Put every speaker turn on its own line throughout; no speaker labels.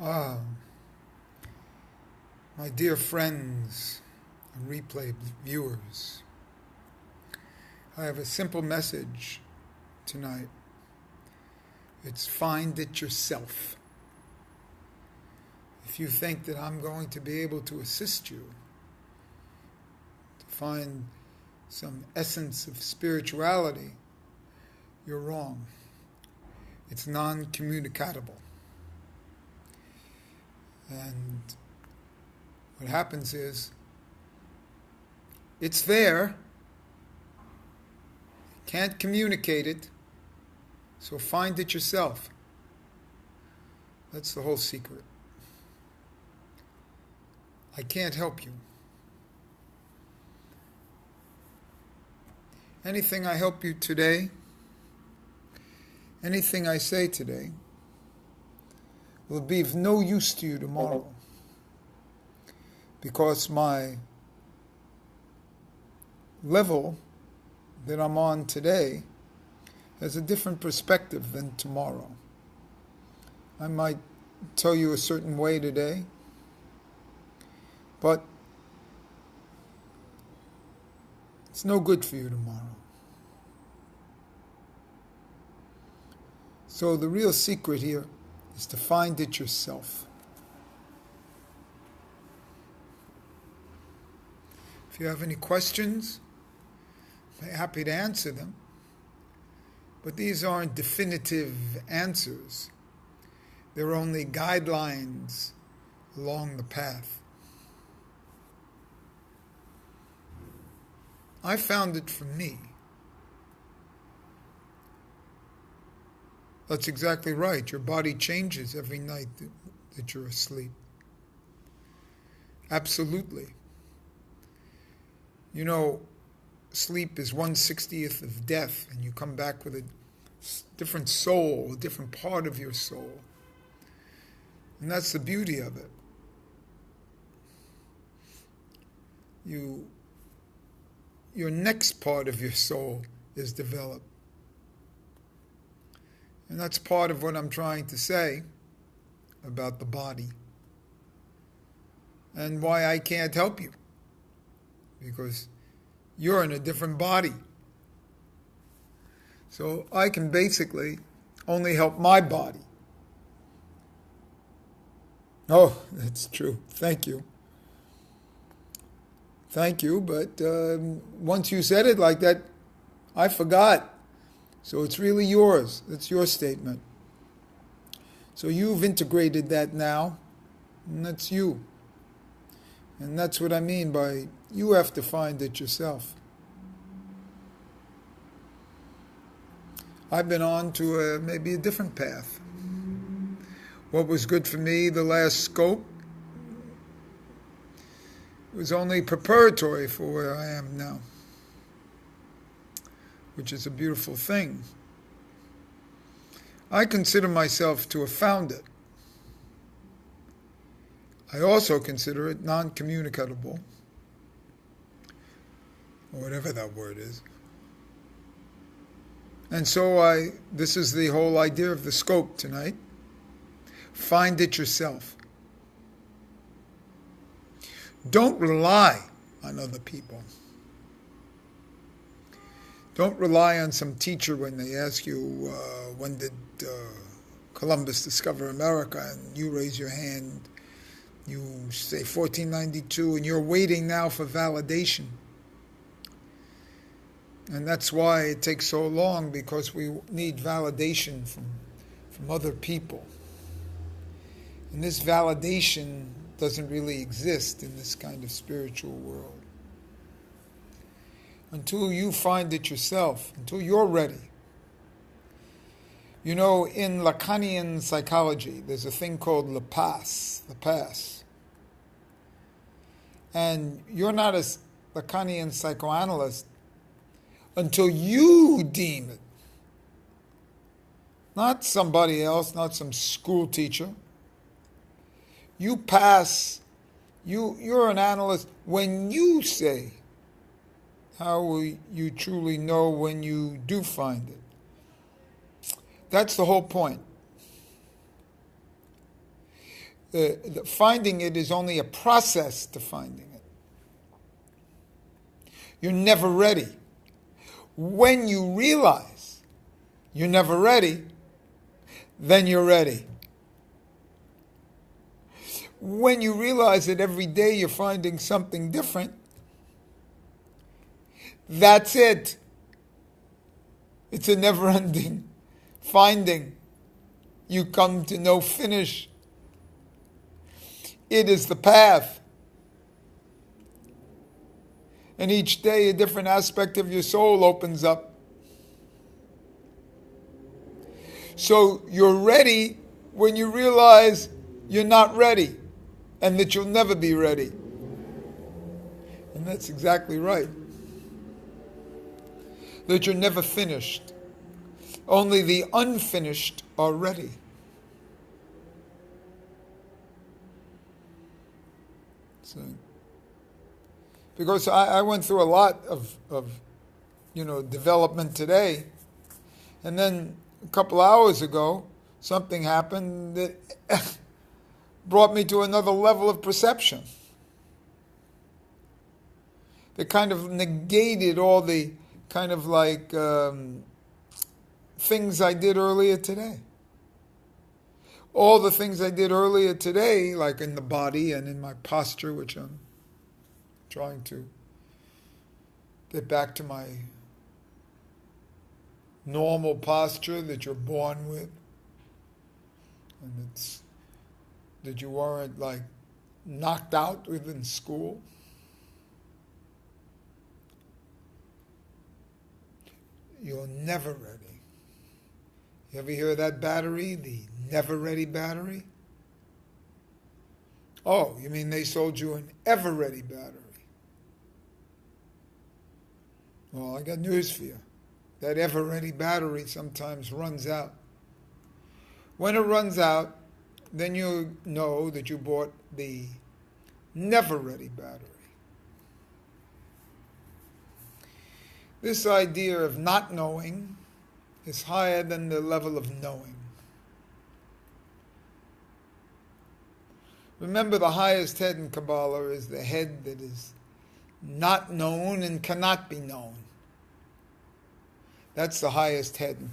Ah, my dear friends and replay viewers, I have a simple message tonight. It's find it yourself. If you think that I'm going to be able to assist you to find some essence of spirituality, you're wrong. It's non-communicatable. And what happens is, it's there, can't communicate it, so find it yourself. That's the whole secret. I can't help you. Anything I help you today, anything I say today, will be of no use to you tomorrow, because my level that I'm on today has a different perspective than tomorrow. I might tell you a certain way today, but it's no good for you tomorrow. So the real secret here is to find it yourself. If you have any questions, I'm happy to answer them. But these aren't definitive answers. They're only guidelines along the path. I found it for me. That's exactly right. Your body changes every night that you're asleep. Absolutely. You know, sleep is 1/60th of death, and you come back with a different soul, a different part of your soul. And that's the beauty of it. Your next part of your soul is developed. And that's part of what I'm trying to say about the body. And why I can't help you. Because you're in a different body. So I can basically only help my body. Oh, that's true. Thank you. Thank you, but once you said it like that, I forgot. So it's really yours. It's your statement. So you've integrated that now, and that's you. And that's what I mean by you have to find it yourself. I've been on to maybe a different path. What was good for me, the last scope, was only preparatory for where I am now, which is a beautiful thing. I consider myself to have found it. I also consider it non-communicable, or whatever that word is. And so this is the whole idea of the scope tonight. Find it yourself. Don't rely on other people. Don't rely on some teacher when they ask you, when did Columbus discover America? And you raise your hand. You say 1492, and you're waiting now for validation. And that's why it takes so long, because we need validation from other people. And this validation doesn't really exist in this kind of spiritual world. Until you find it yourself, until you're ready. You know, in Lacanian psychology, there's a thing called the pass. And you're not a Lacanian psychoanalyst until you deem it. Not somebody else, not some school teacher. You pass, you're an analyst when you say. How will you truly know when you do find it? That's the whole point. finding it is only a process to finding it. You're never ready. When you realize you're never ready, then you're ready. When you realize that every day you're finding something different, that's it. It's a never-ending finding. You come to no finish. It is the path. And each day a different aspect of your soul opens up. So you're ready when you realize you're not ready and that you'll never be ready. And that's exactly right. That you're never finished. Only the unfinished are ready. So, because I went through a lot of development today, and then a couple hours ago, something happened that brought me to another level of perception. That kind of negated all the kind of like things I did earlier today. All the things I did earlier today, like in the body and in my posture, which I'm trying to get back to my normal posture that you're born with, and it's that you weren't like knocked out with in school. You're never ready. You ever hear of that battery, the never ready battery? Oh, you mean they sold you an ever ready battery? Well, I got news for you. That ever ready battery sometimes runs out. When it runs out, then you know that you bought the never ready battery. This idea of not knowing is higher than the level of knowing. Remember, the highest head in Kabbalah is the head that is not known and cannot be known. That's the highest head in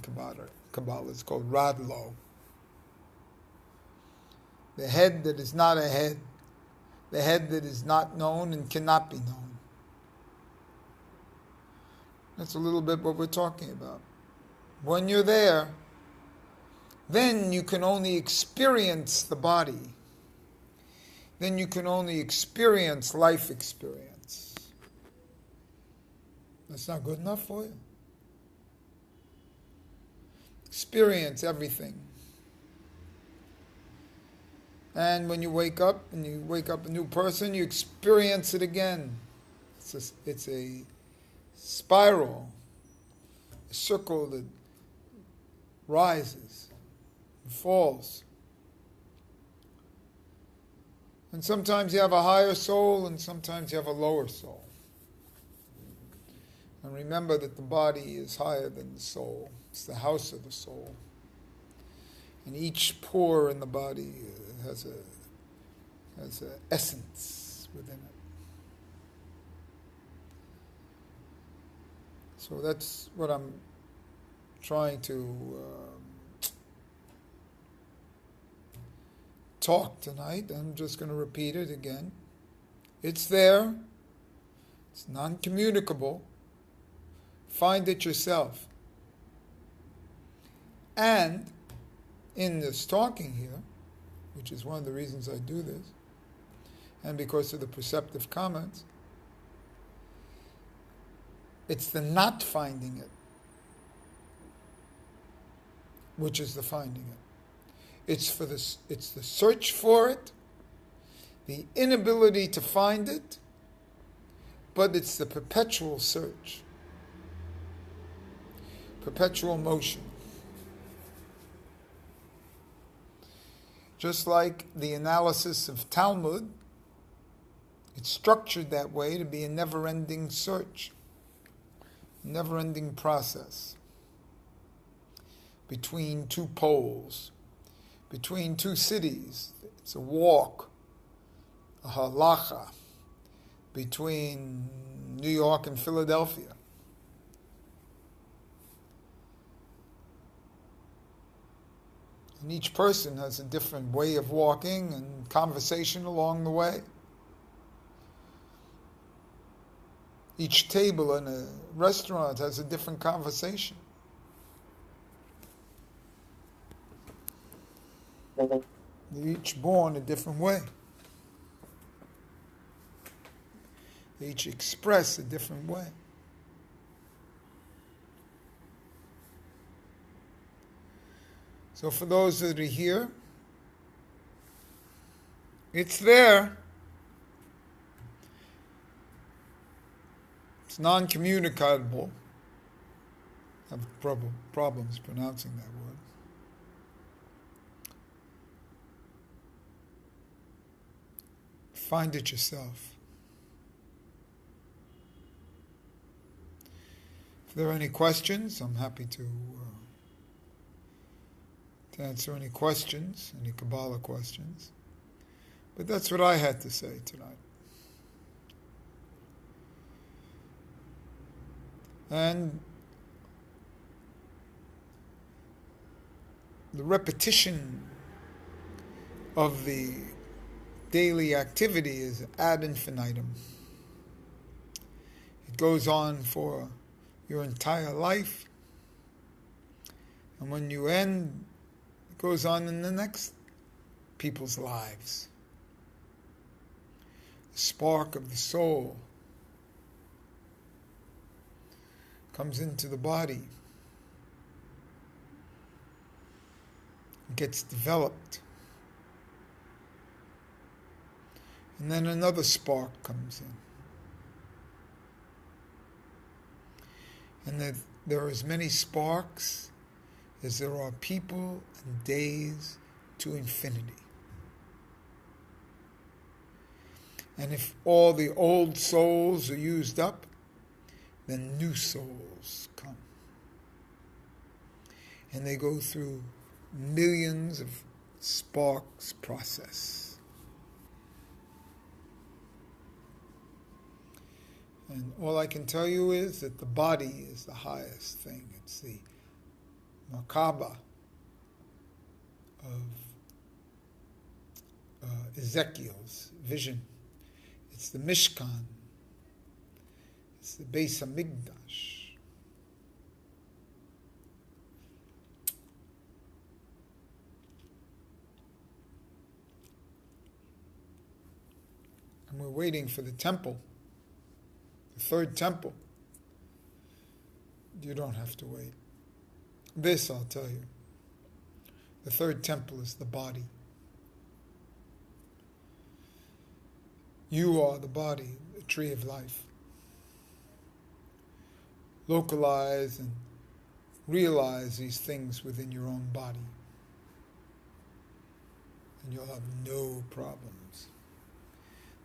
Kabbalah. It's called Radlo. The head that is not a head. The head that is not known and cannot be known. That's a little bit what we're talking about. When you're there, then you can only experience the body. Then you can only experience life experience. That's not good enough for you. Experience everything. And when you wake up, and you wake up a new person, you experience it again. It's a spiral, a circle that rises and falls. And sometimes you have a higher soul, and sometimes you have a lower soul. And remember that the body is higher than the soul. It's the house of the soul. And each pore in the body has an essence within it. So that's what I'm trying to talk tonight. I'm just going to repeat it again. It's there. It's non-communicable. Find it yourself. And in this talking here, which is one of the reasons I do this, and because of the perceptive comments, it's the not finding it, which is the finding it. It's the search for it, the inability to find it, but it's the perpetual search, perpetual motion. Just like the analysis of Talmud, it's structured that way to be a never-ending search, never-ending process between two poles, between two cities. It's a walk, a halacha between New York and Philadelphia. And each person has a different way of walking and conversation along the way. Each table in a restaurant has a different conversation. They're each born a different way. They each express a different way. So for those that are here, it's there. It's non-communicable. I have problems pronouncing that word. Find it yourself. If there are any questions, I'm happy to answer any questions, any Kabbalah questions. But that's what I had to say tonight. And the repetition of the daily activity is ad infinitum. It goes on for your entire life. And when you end, it goes on in the next people's lives. The spark of the soul comes into the body, gets developed, and then another spark comes in. And there are as many sparks as there are people and days to infinity. And if all the old souls are used up, then new souls come. And they go through millions of sparks process. And all I can tell you is that the body is the highest thing. It's the Merkaba of Ezekiel's vision. It's the Mishkan. It's the Beis Hamikdash. And we're waiting for the temple, the third temple. You don't have to wait. This I'll tell you. The third temple is the body. You are the body, the tree of life. Localize and realize these things within your own body, and you'll have no problems.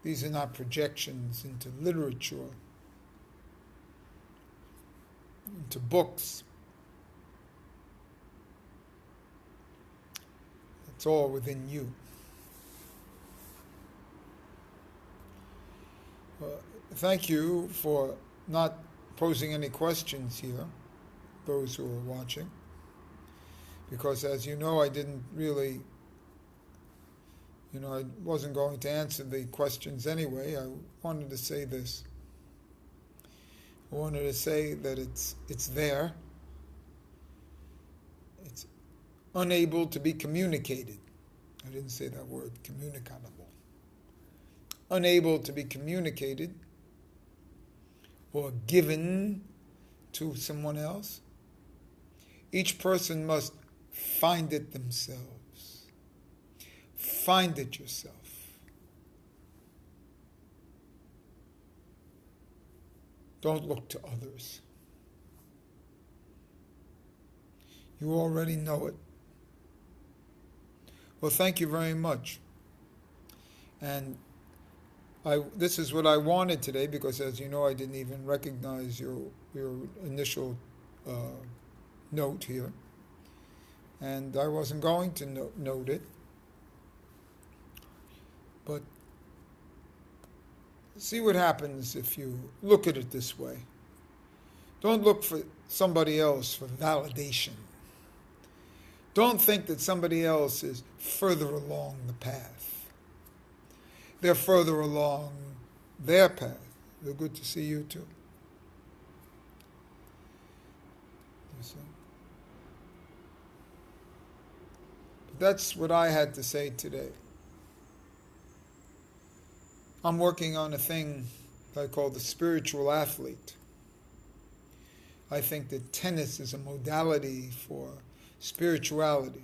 These are not projections into literature, into books. It's all within you. Thank you for not posing any questions here, those who are watching, because as you know, I didn't really, I wasn't going to answer the questions anyway. I wanted to say this. I wanted to say that it's there. It's unable to be communicated. I didn't say that word, communicable. Unable to be communicated or given to someone else. Each person must find it themselves. Find it yourself. Don't look to others. You already know it. Well, thank you very much. And this is what I wanted today, because as you know, I didn't even recognize your initial note here. And I wasn't going to note it. But see what happens if you look at it this way. Don't look for somebody else for validation. Don't think that somebody else is further along the path. They're further along their path. They're good to see you too. But that's what I had to say today. I'm working on a thing that I call the spiritual athlete. I think that tennis is a modality for spirituality.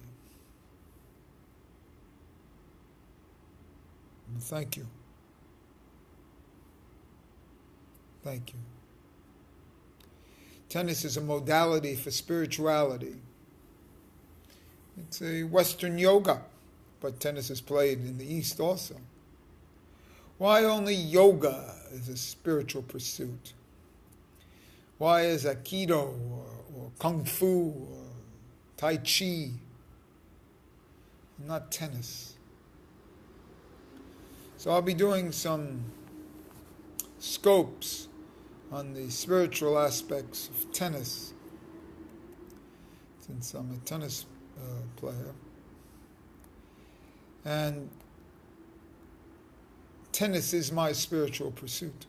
And thank you. Thank you. Tennis is a modality for spirituality. It's a Western yoga, but tennis is played in the East also. Why only yoga is a spiritual pursuit? Why is Aikido or Kung Fu or Tai Chi not tennis? So I'll be doing some scopes on the spiritual aspects of tennis, since I'm a tennis player. And tennis is my spiritual pursuit.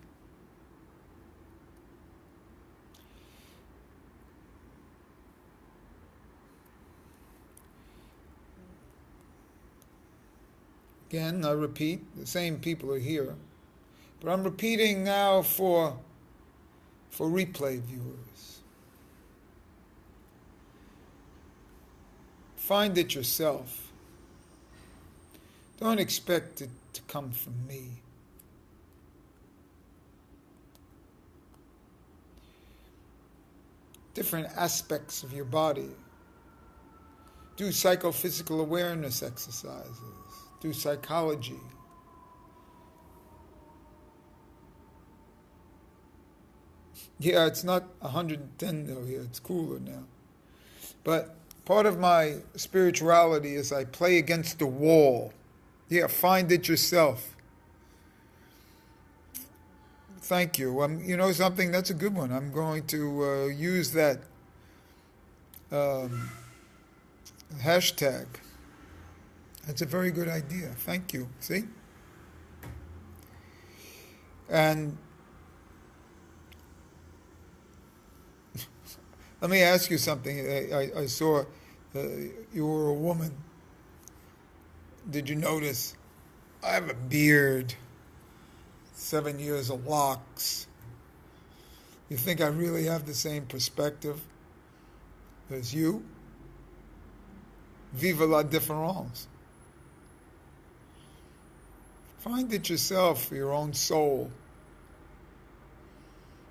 Again, I repeat, the same people are here, but I'm repeating now for replay viewers. Find it yourself. Don't expect it to come from me. Different aspects of your body. Do psychophysical awareness exercises. Do psychology. Yeah, it's not 110 though here, it's cooler now. But part of my spirituality is I play against the wall. Yeah, find it yourself. Thank you. You know something? That's a good one. I'm going to use that hashtag. That's a very good idea. Thank you. See? And let me ask you something. I saw you were a woman. Did you notice? I have a beard, 7 years of locks. You think I really have the same perspective as you? Vive la différence. Find it yourself for your own soul.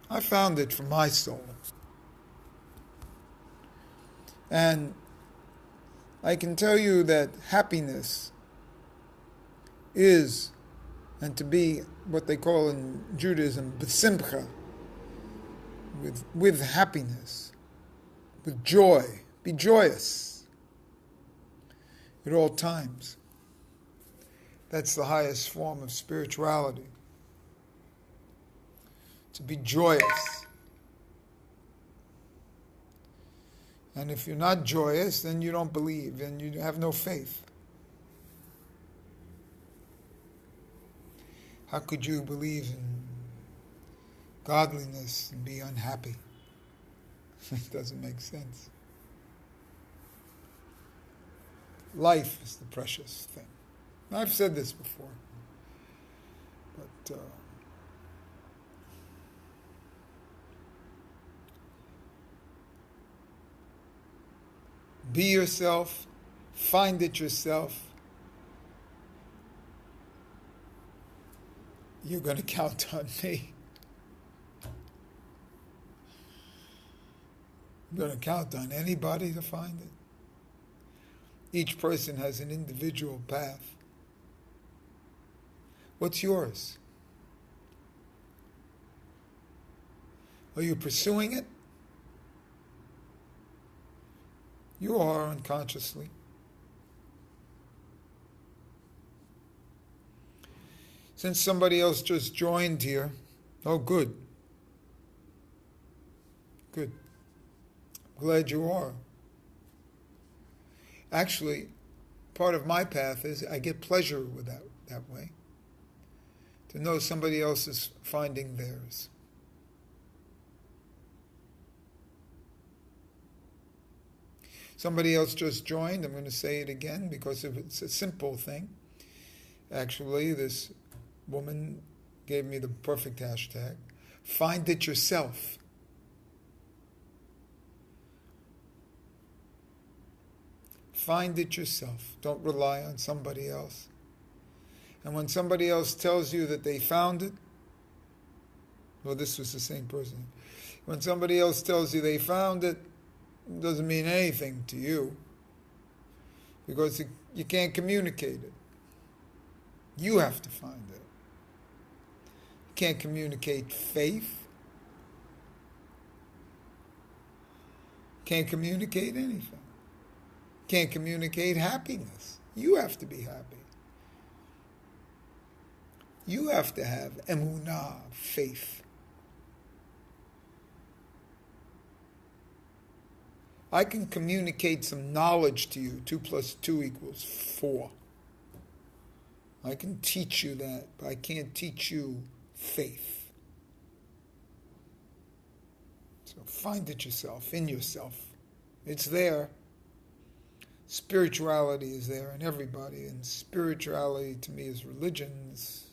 I found it for my soul. And I can tell you that happiness is, and to be what they call in Judaism, b'simcha, with happiness, with joy. Be joyous at all times. That's the highest form of spirituality. To be joyous. And if you're not joyous, then you don't believe and you have no faith. How could you believe in godliness and be unhappy? It doesn't make sense. Life is the precious thing. I've said this before, but be yourself, find it yourself. You're going to count on me. I'm going to count on anybody to find it. Each person has an individual path. What's yours? Are you pursuing it? You are unconsciously. Since somebody else just joined here, oh, good. Good. Glad you are. Actually, part of my path is I get pleasure with that way. To know somebody else is finding theirs. Somebody else just joined. I'm going to say it again because it's a simple thing. Actually, this woman gave me the perfect hashtag. Find it yourself. Find it yourself. Don't rely on somebody else. And when somebody else tells you that they found it, well, this was the same person. When somebody else tells you they found it, it doesn't mean anything to you because you can't communicate it. You have to find it. You can't communicate faith. Can't communicate anything. Can't communicate happiness. You have to be happy. You have to have emunah, faith. I can communicate some knowledge to you. 2 + 2 = 4. I can teach you that, but I can't teach you faith. So find it yourself, in yourself. It's there. Spirituality is there in everybody, and spirituality to me is religions,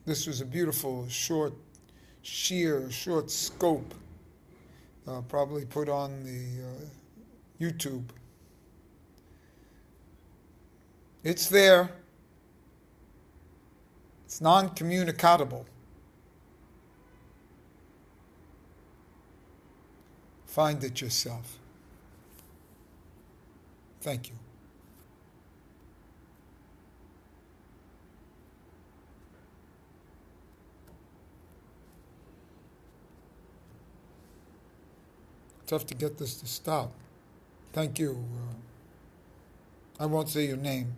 This was a beautiful, short scope, probably put on the YouTube. It's there. It's non-communicatable. Find it yourself. Thank you. Tough to get this to stop. Thank you. I won't say your name.